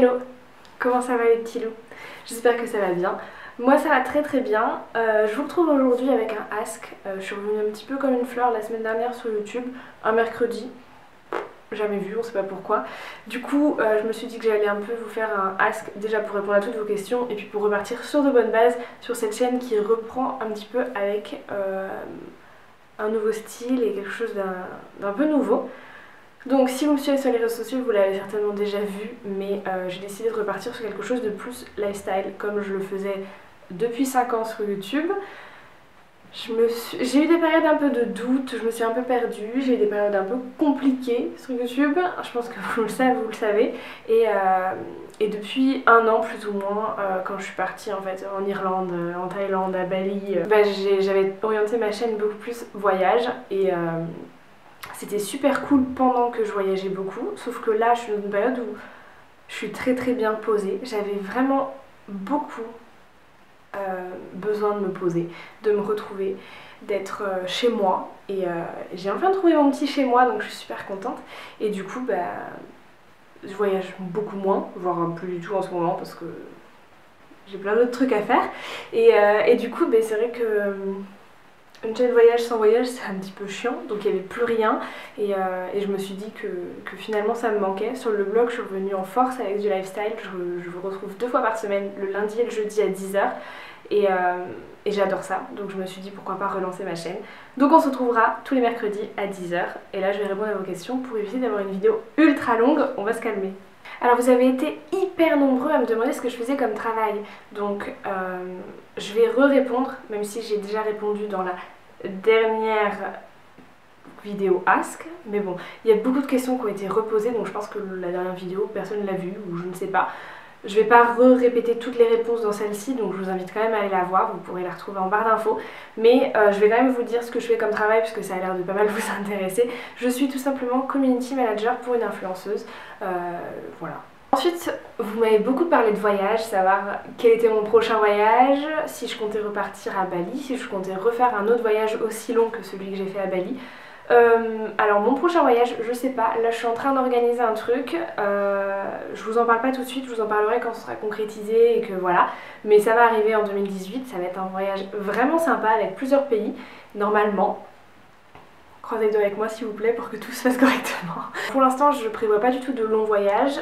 Hello, comment ça va les petits loups? J'espère que ça va bien. Moi ça va très très bien. Je vous retrouve aujourd'hui avec un ask. Je suis revenue un petit peu comme une fleur la semaine dernière sur YouTube, un mercredi. Jamais vu, on sait pas pourquoi. Du coup, je me suis dit que j'allais un peu vous faire un ask, déjà pour répondre à toutes vos questions et puis pour repartir sur de bonnes bases sur cette chaîne qui reprend un petit peu avec un nouveau style et quelque chose d'un peu nouveau. Donc si vous me suivez sur les réseaux sociaux, vous l'avez certainement déjà vu, mais j'ai décidé de repartir sur quelque chose de plus lifestyle, comme je le faisais depuis 5 ans sur YouTube. J'ai eu des périodes un peu de doute, je me suis un peu perdue, j'ai eu des périodes un peu compliquées sur YouTube, je pense que vous le savez, et depuis un an plus ou moins, quand je suis partie en fait en Irlande, en Thaïlande, à Bali, j'avais orienté ma chaîne beaucoup plus voyage et c'était super cool pendant que je voyageais beaucoup, sauf que là je suis dans une période où je suis très très bien posée. J'avais vraiment beaucoup besoin de me poser, de me retrouver, d'être chez moi. Et j'ai enfin trouvé mon petit chez moi, donc je suis super contente. Et du coup, je voyage beaucoup moins, voire plus du tout en ce moment parce que j'ai plein d'autres trucs à faire. Et du coup, c'est vrai que une chaîne voyage sans voyage, c'est un petit peu chiant, donc il n'y avait plus rien et je me suis dit que finalement ça me manquait. Sur le blog, je suis revenue en force avec du lifestyle, je vous retrouve 2 fois par semaine, le lundi et le jeudi à 10 h et j'adore ça, donc je me suis dit pourquoi pas relancer ma chaîne. Donc on se retrouvera tous les mercredis à 10 h et là je vais répondre à vos questions pour éviter d'avoir une vidéo ultra longue, on va se calmer. Alors vous avez été hyper nombreux à me demander ce que je faisais comme travail, donc je vais répondre, même si j'ai déjà répondu dans la dernière vidéo ask, mais bon, il y a beaucoup de questions qui ont été reposées, donc je pense que la dernière vidéo, personne ne l'a vue, ou je ne sais pas. Je vais pas répéter toutes les réponses dans celle-ci, donc je vous invite quand même à aller la voir, vous pourrez la retrouver en barre d'infos. Mais je vais quand même vous dire ce que je fais comme travail, puisque ça a l'air de pas mal vous intéresser. Je suis tout simplement community manager pour une influenceuse, voilà. Ensuite, vous m'avez beaucoup parlé de voyage, savoir quel était mon prochain voyage, si je comptais repartir à Bali, si je comptais refaire un autre voyage aussi long que celui que j'ai fait à Bali. Alors mon prochain voyage, je sais pas, là je suis en train d'organiser un truc, je vous en parle pas tout de suite, je vous en parlerai quand ce sera concrétisé et que voilà, mais ça va arriver en 2018, ça va être un voyage vraiment sympa avec plusieurs pays, normalement. Croisez les doigts avec moi s'il vous plaît pour que tout se fasse correctement. Pour l'instant je prévois pas du tout de long voyage,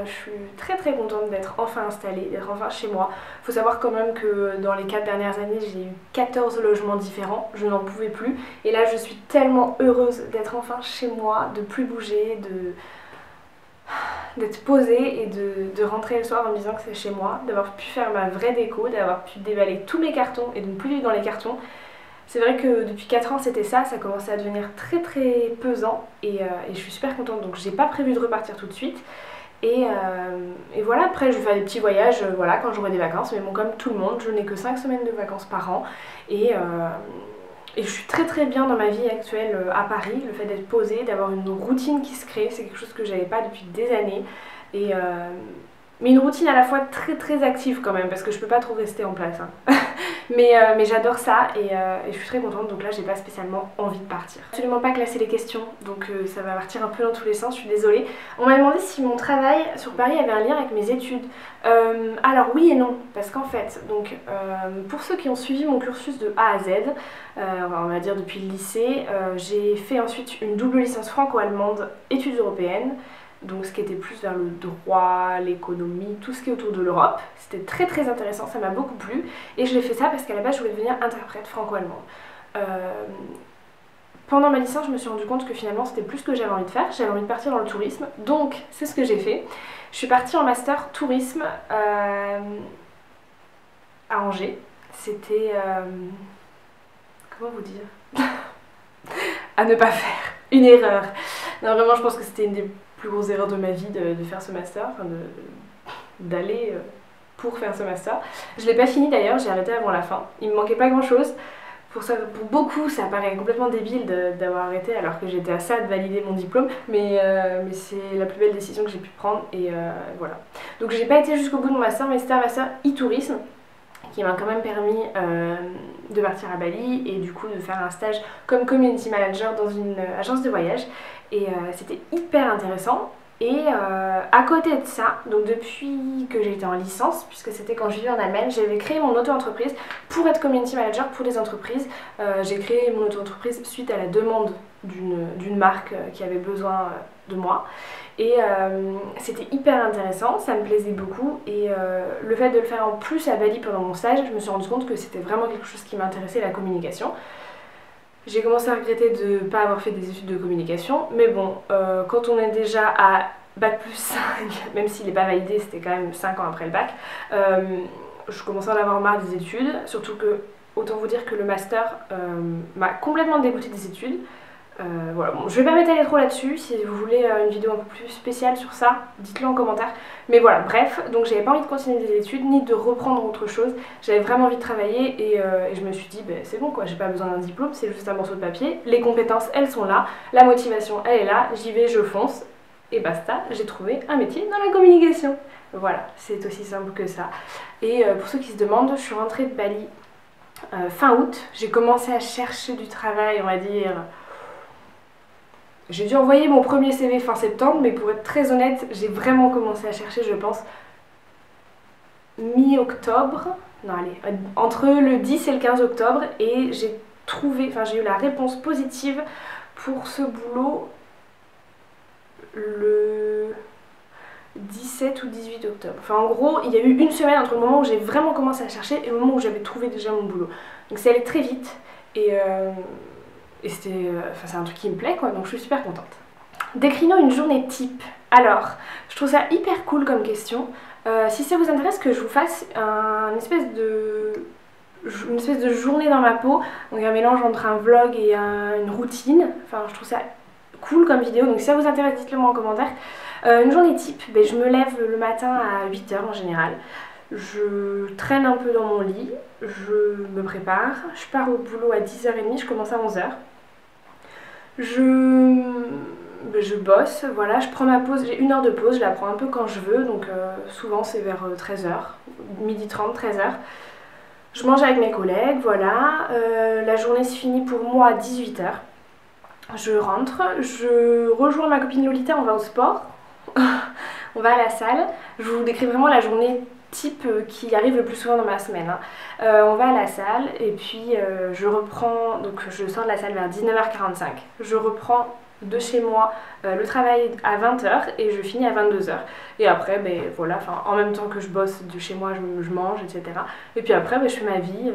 je suis très très contente d'être enfin installée, d'être enfin chez moi. Faut savoir quand même que dans les 4 dernières années j'ai eu 14 logements différents, je n'en pouvais plus. Et là je suis tellement heureuse d'être enfin chez moi, de plus bouger, d'être posée et de rentrer le soir en me disant que c'est chez moi, d'avoir pu faire ma vraie déco, d'avoir pu déballer tous mes cartons et de ne plus vivre dans les cartons. C'est vrai que depuis 4 ans c'était ça commençait à devenir très très pesant et je suis super contente, donc j'ai pas prévu de repartir tout de suite. Et voilà, après je vais faire des petits voyages voilà, quand j'aurai des vacances, mais bon comme tout le monde, je n'ai que 5 semaines de vacances par an et je suis très très bien dans ma vie actuelle à Paris, le fait d'être posée, d'avoir une routine qui se crée, c'est quelque chose que j'avais pas depuis des années mais une routine à la fois très très active quand même parce que je peux pas trop rester en place hein. mais j'adore ça et je suis très contente, donc là j'ai pas spécialement envie de partir. Absolument pas classer les questions, donc ça va partir un peu dans tous les sens, je suis désolée. On m'a demandé si mon travail sur Paris avait un lien avec mes études. Alors oui et non, parce qu'en fait, donc pour ceux qui ont suivi mon cursus de A à Z, on va dire depuis le lycée, j'ai fait ensuite une double licence franco-allemande, études européennes. Donc ce qui était plus vers le droit, l'économie, tout ce qui est autour de l'Europe. C'était très très intéressant, ça m'a beaucoup plu. Et je l'ai fait ça parce qu'à la base je voulais devenir interprète franco-allemande. Pendant ma licence je me suis rendu compte que finalement c'était plus ce que j'avais envie de faire. J'avais envie de partir dans le tourisme, donc c'est ce que j'ai fait. Je suis partie en master tourisme à Angers. C'était... comment vous dire à ne pas faire. Une erreur. Non vraiment je pense que c'était une des plus grosse erreur de ma vie de faire ce master, enfin d'aller pour faire ce master. Je l'ai pas fini d'ailleurs, j'ai arrêté avant la fin. Il me manquait pas grand chose. Pour beaucoup ça paraît complètement débile d'avoir arrêté alors que j'étais à ça de valider mon diplôme, mais c'est la plus belle décision que j'ai pu prendre et voilà. Donc j'ai pas été jusqu'au bout de mon master, mais c'était un master e-tourisme qui m'a quand même permis de partir à Bali et du coup de faire un stage comme community manager dans une agence de voyage et c'était hyper intéressant Et à côté de ça, donc depuis que j'étais en licence, puisque c'était quand je vivais en Allemagne, j'avais créé mon auto-entreprise pour être community manager pour des entreprises. J'ai créé mon auto-entreprise suite à la demande d'une marque qui avait besoin de moi. Et c'était hyper intéressant, ça me plaisait beaucoup. Et le fait de le faire en plus à Bali pendant mon stage, je me suis rendu compte que c'était vraiment quelque chose qui m'intéressait, la communication. J'ai commencé à regretter de ne pas avoir fait des études de communication, mais bon, quand on est déjà à bac plus 5, même s'il n'est pas validé, c'était quand même 5 ans après le bac, je commençais à en avoir marre des études, surtout que, autant vous dire que le master m'a complètement dégoûté des études. Voilà, bon, je vais pas m'étaler trop là-dessus, si vous voulez une vidéo un peu plus spéciale sur ça, dites-le en commentaire. Mais voilà, bref, donc j'avais pas envie de continuer des études, ni de reprendre autre chose, j'avais vraiment envie de travailler et je me suis dit, c'est bon quoi, j'ai pas besoin d'un diplôme, c'est juste un morceau de papier, les compétences elles sont là, la motivation elle est là, j'y vais, je fonce, et basta, j'ai trouvé un métier dans la communication. Voilà, c'est aussi simple que ça. Et pour ceux qui se demandent, je suis rentrée de Bali fin août, j'ai commencé à chercher du travail, on va dire. J'ai dû envoyer mon premier CV fin septembre, mais pour être très honnête, j'ai vraiment commencé à chercher, je pense, mi-octobre. Non, allez, entre le 10 et le 15 octobre, et j'ai eu la réponse positive pour ce boulot le 17 ou 18 octobre. Enfin, en gros, il y a eu une semaine entre le moment où j'ai vraiment commencé à chercher et le moment où j'avais trouvé déjà mon boulot. Donc c'est allé très vite, et c'est un truc qui me plaît quoi, donc je suis super contente. Décris-nous une journée type. Alors, je trouve ça hyper cool comme question. Si ça vous intéresse que je vous fasse une espèce de journée dans ma peau, donc un mélange entre un vlog et une routine, enfin je trouve ça cool comme vidéo, donc si ça vous intéresse dites-le moi en commentaire. Une journée type, je me lève le matin à 8 h en général. Je traîne un peu dans mon lit, je me prépare, je pars au boulot à 10 h 30, je commence à 11 h. Je bosse, voilà, je prends ma pause, j'ai 1 heure de pause, je la prends un peu quand je veux, donc souvent c'est vers 13 h, 12h30, 13 h. Je mange avec mes collègues, voilà, la journée se finit pour moi à 18 h. Je rentre, je rejoins ma copine Lolita, on va au sport, on va à la salle, je vous décris vraiment la journée type qui arrive le plus souvent dans ma semaine. On va à la salle et puis je reprends, donc je sors de la salle vers 19 h 45. Je reprends de chez moi le travail à 20 h et je finis à 22 h. Et après, voilà, en même temps que je bosse de chez moi, je mange, etc. Et puis après, je fais ma vie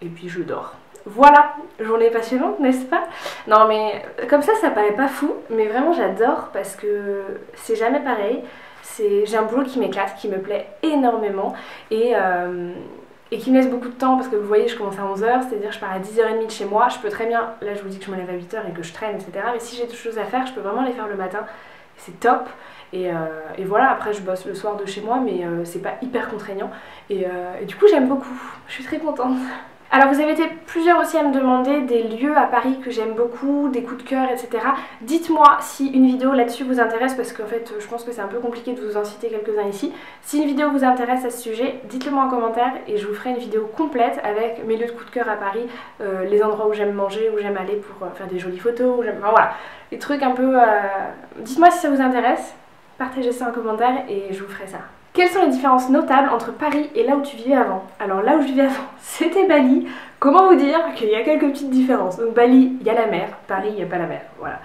et puis je dors. Voilà, journée passionnante, n'est-ce pas? Non mais comme ça paraît pas fou, mais vraiment j'adore parce que c'est jamais pareil. J'ai un boulot qui m'éclate, qui me plaît énormément et qui me laisse beaucoup de temps parce que vous voyez je commence à 11 h, c'est-à-dire je pars à 10h30 de chez moi, je peux très bien, là je vous dis que je me lève à 8 h et que je traîne etc, mais si j'ai des choses à faire je peux vraiment les faire le matin, c'est top et voilà, après je bosse le soir de chez moi mais c'est pas hyper contraignant et du coup j'aime beaucoup, je suis très contente. Alors vous avez été plusieurs aussi à me demander des lieux à Paris que j'aime beaucoup, des coups de cœur, etc. Dites-moi si une vidéo là-dessus vous intéresse parce qu'en fait je pense que c'est un peu compliqué de vous en citer quelques-uns ici. Si une vidéo vous intéresse à ce sujet, dites-le moi en commentaire et je vous ferai une vidéo complète avec mes lieux de coup de cœur à Paris, les endroits où j'aime manger, où j'aime aller pour faire des jolies photos, enfin voilà, les trucs un peu... Dites-moi si ça vous intéresse, partagez ça en commentaire et je vous ferai ça. Quelles sont les différences notables entre Paris et là où tu vivais avant? Alors là où je vivais avant, c'était Bali. Comment vous dire qu'il y a quelques petites différences? Donc Bali, il y a la mer, Paris, il n'y a pas la mer, voilà.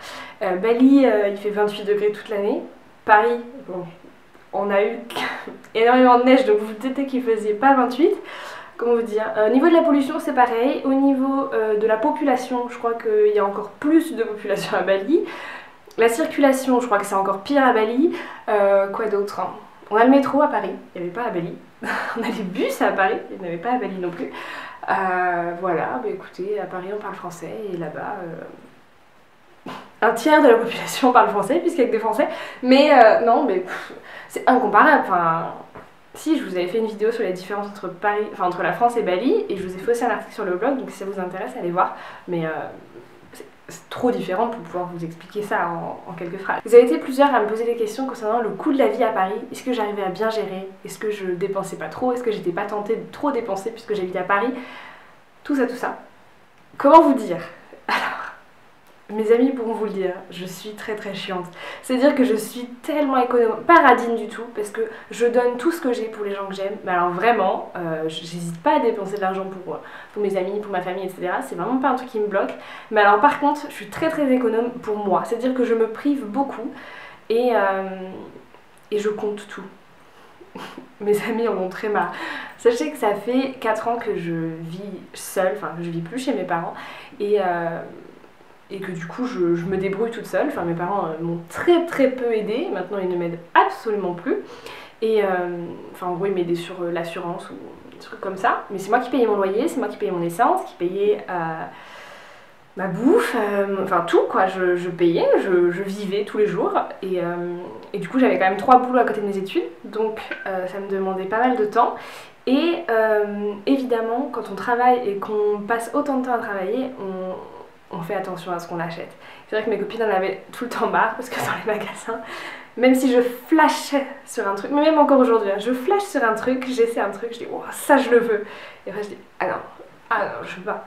Bali, il fait 28 degrés toute l'année. Paris, bon, on a eu énormément de neige, donc vous vous doutez qu'il ne faisait pas 28. Comment vous dire, au niveau de la pollution c'est pareil, au niveau de la population, je crois qu'il y a encore plus de population à Bali. La circulation, je crois que c'est encore pire à Bali. Quoi d'autre hein? On a le métro à Paris, il n'y avait pas à Bali. On a les bus à Paris, il n'y avait pas à Bali non plus. Voilà, écoutez, à Paris on parle français et là-bas, un tiers de la population parle français, puisqu'il y a que des Français. Mais non, mais c'est incomparable. Enfin, si, je vous avais fait une vidéo sur les différences entre Paris, enfin entre la France et Bali, et je vous ai fait aussi un article sur le blog, donc si ça vous intéresse, allez voir. Mais c'est trop différent pour pouvoir vous expliquer ça en quelques phrases. Vous avez été plusieurs à me poser des questions concernant le coût de la vie à Paris. Est-ce que j'arrivais à bien gérer? Est-ce que je dépensais pas trop? Est-ce que j'étais pas tentée de trop dépenser puisque j'habite à Paris? Tout ça, tout ça. Comment vous dire? Alors, Mes amis pourront vous le dire, je suis très très chiante. C'est-à-dire que je suis tellement économe, pas radine du tout, parce que je donne tout ce que j'ai pour les gens que j'aime. Mais alors vraiment, j'hésite pas à dépenser de l'argent pour mes amis, pour ma famille, etc. C'est vraiment pas un truc qui me bloque. Mais alors par contre, je suis très très économe pour moi. C'est-à-dire que je me prive beaucoup et je compte tout. Mes amis en ont très marre. Sachez que ça fait 4 ans que je vis seule, enfin que je vis plus chez mes parents et que du coup je me débrouille toute seule. Enfin mes parents m'ont très très peu aidée, maintenant ils ne m'aident absolument plus. Enfin en gros ils m'aidaient sur l'assurance ou des trucs comme ça. Mais c'est moi qui payais mon loyer, c'est moi qui payais mon essence, qui payais ma bouffe, enfin tout quoi, je payais, je vivais tous les jours et du coup j'avais quand même 3 boulots à côté de mes études, donc ça me demandait pas mal de temps et évidemment quand on travaille et qu'on passe autant de temps à travailler, on fait attention à ce qu'on achète. C'est vrai que mes copines en avaient tout le temps marre parce que dans les magasins, même si je flashais sur un truc, mais même encore aujourd'hui, hein, je flash sur un truc, j'essaie un truc, je dis oh ça je le veux et après je dis ah non je veux pas.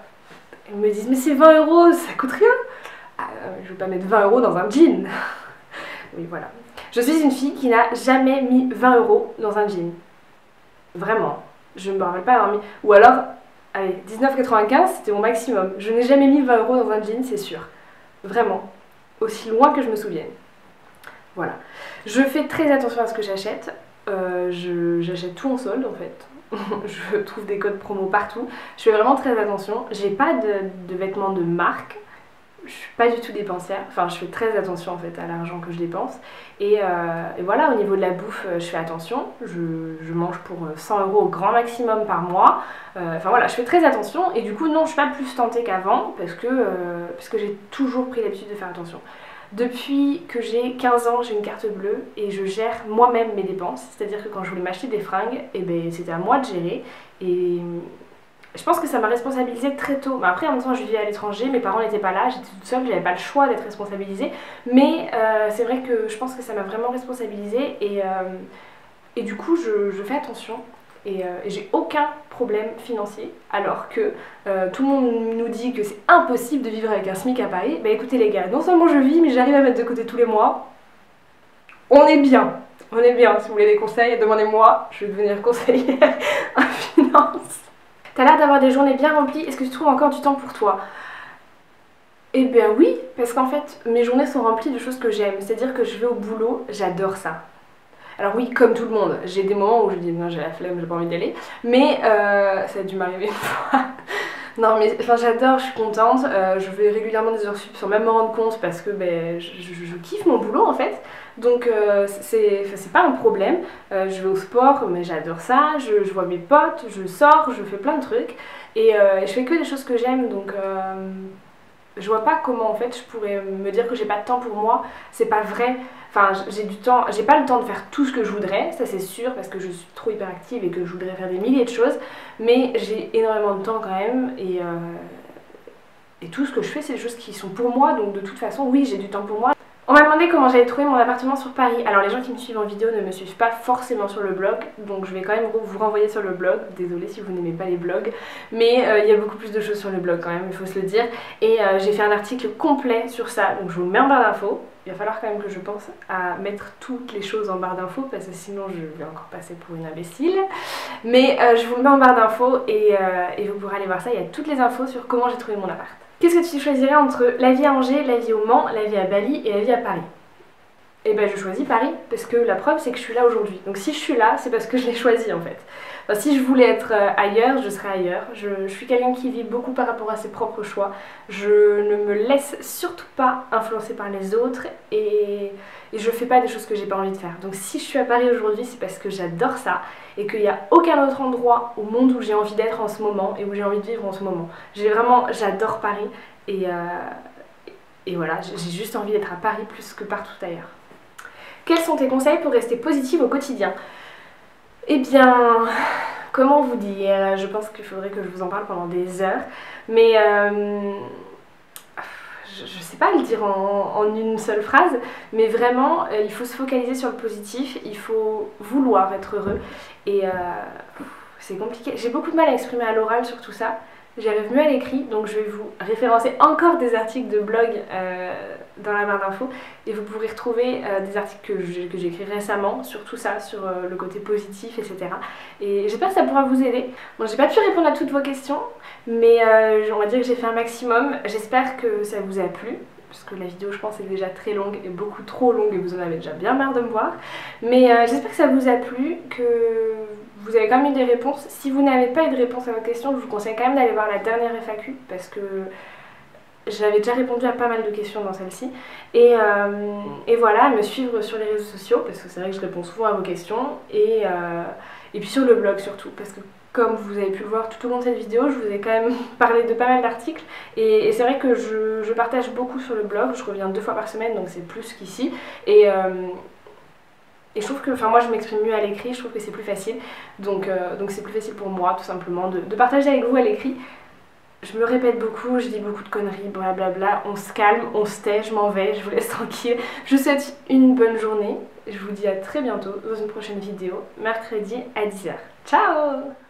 Ils me disent mais c'est 20 €, ça coûte rien. Je vais pas mettre 20 € dans un jean. Oui voilà. Je suis une fille qui n'a jamais mis 20 € dans un jean. Vraiment. Je ne me rappelle pas avoir mis. Ou alors, allez, 19,95 c'était mon maximum. Je n'ai jamais mis 20 € dans un jean, c'est sûr. Vraiment. Aussi loin que je me souvienne. Voilà. Je fais très attention à ce que j'achète. J'achète tout en solde en fait. Je trouve des codes promo partout. Je fais vraiment très attention. J'ai pas de vêtements de marque. Je suis pas du tout dépensière. Enfin, je fais très attention en fait à l'argent que je dépense. Et voilà, au niveau de la bouffe, je fais attention. Je mange pour 100 € au grand maximum par mois. Enfin voilà, je fais très attention. Et du coup, non, je suis pas plus tentée qu'avant parce que j'ai toujours pris l'habitude de faire attention. Depuis que j'ai 15 ans, j'ai une carte bleue et je gère moi-même mes dépenses. C'est-à-dire que quand je voulais m'acheter des fringues, eh ben, c'était à moi de gérer. Et je pense que ça m'a responsabilisée très tôt. Mais après, en même temps, je vivais à l'étranger, mes parents n'étaient pas là, j'étais toute seule, j'avais pas le choix d'être responsabilisée. Mais c'est vrai que je pense que ça m'a vraiment responsabilisée et du coup, je fais attention. Et j'ai aucun problème financier, alors que tout le monde nous dit que c'est impossible de vivre avec un SMIC à Paris. Bah écoutez les gars, non seulement je vis, mais j'arrive à mettre de côté tous les mois. On est bien, on est bien. Si vous voulez des conseils, demandez-moi, je vais devenir conseillère en finance. T'as l'air d'avoir des journées bien remplies, est-ce que tu trouves encore du temps pour toi? Eh bien oui, parce qu'en fait, mes journées sont remplies de choses que j'aime. C'est-à-dire que je vais au boulot, j'adore ça. Alors oui, comme tout le monde, j'ai des moments où je dis non j'ai la flemme, j'ai pas envie d'y aller, mais ça a dû m'arriver une fois. Non mais enfin j'adore, je suis contente, je fais régulièrement des heures sup sans même me rendre compte parce que ben, je kiffe mon boulot en fait, donc c'est pas un problème. Je vais au sport, mais j'adore ça, je vois mes potes, je sors, je fais plein de trucs et je fais que des choses que j'aime, donc je vois pas comment en fait je pourrais me dire que j'ai pas de temps pour moi, c'est pas vrai. Enfin, j'ai du temps, j'ai pas le temps de faire tout ce que je voudrais, ça c'est sûr, parce que je suis trop hyperactive et que je voudrais faire des milliers de choses, mais j'ai énormément de temps quand même et tout ce que je fais c'est des choses qui sont pour moi, donc de toute façon oui j'ai du temps pour moi. On m'a demandé comment j'avais trouvé mon appartement sur Paris. Alors les gens qui me suivent en vidéo ne me suivent pas forcément sur le blog, donc je vais quand même vous renvoyer sur le blog. Désolée si vous n'aimez pas les blogs, mais il y a beaucoup plus de choses sur le blog quand même, il faut se le dire. Et j'ai fait un article complet sur ça, donc je vous le mets en barre d'infos. Il va falloir quand même que je pense à mettre toutes les choses en barre d'infos parce que sinon je vais encore passer pour une imbécile. Mais je vous le mets en barre d'infos et vous pourrez aller voir ça, il y a toutes les infos sur comment j'ai trouvé mon appart. Qu'est-ce que tu choisirais entre la vie à Angers, la vie au Mans, la vie à Bali et la vie à Paris? Et ben je choisis Paris parce que la preuve c'est que je suis là aujourd'hui. Donc si je suis là, c'est parce que je l'ai choisi en fait. Enfin, si je voulais être ailleurs, je serais ailleurs. Je suis quelqu'un qui vit beaucoup par rapport à ses propres choix. Je ne me laisse surtout pas influencer par les autres et je fais pas des choses que j'ai pas envie de faire. Donc si je suis à Paris aujourd'hui, c'est parce que j'adore ça et qu'il n'y a aucun autre endroit au monde où j'ai envie d'être en ce moment et où j'ai envie de vivre en ce moment. J'adore Paris et voilà, j'ai juste envie d'être à Paris plus que partout ailleurs. Quels sont tes conseils pour rester positive au quotidien? Eh bien, comment vous dire? Je pense qu'il faudrait que je vous en parle pendant des heures, mais je sais pas le dire en une seule phrase, mais vraiment, il faut se focaliser sur le positif, il faut vouloir être heureux, et c'est compliqué. J'ai beaucoup de mal à exprimer à l'oral sur tout ça, J'y arrive mieux à l'écrit, donc je vais vous référencer encore des articles de blog dans la barre d'infos et vous pourrez retrouver des articles que j'ai écrits récemment sur tout ça, sur le côté positif, etc. Et j'espère que ça pourra vous aider. Bon, j'ai pas pu répondre à toutes vos questions, mais on va dire que j'ai fait un maximum. J'espère que ça vous a plu, parce que la vidéo je pense est déjà très longue et beaucoup trop longue et vous en avez déjà bien marre de me voir. Mais j'espère que ça vous a plu, que vous avez quand même eu des réponses. Si vous n'avez pas eu de réponse à vos questions, je vous conseille quand même d'aller voir la dernière FAQ parce que j'avais déjà répondu à pas mal de questions dans celle-ci. Et voilà, me suivre sur les réseaux sociaux parce que c'est vrai que je réponds souvent à vos questions. Et puis sur le blog surtout parce que comme vous avez pu le voir tout au long de cette vidéo, je vous ai quand même parlé de pas mal d'articles. Et c'est vrai que je partage beaucoup sur le blog. Je reviens 2 fois par semaine, donc c'est plus qu'ici. Et je trouve que, enfin moi je m'exprime mieux à l'écrit, je trouve que c'est plus facile, donc c'est plus facile pour moi tout simplement de partager avec vous à l'écrit. Je me répète beaucoup, je dis beaucoup de conneries, blablabla, on se calme, on se tait, je m'en vais, je vous laisse tranquille. Je vous souhaite une bonne journée, je vous dis à très bientôt dans une prochaine vidéo, mercredi à 10h. Ciao!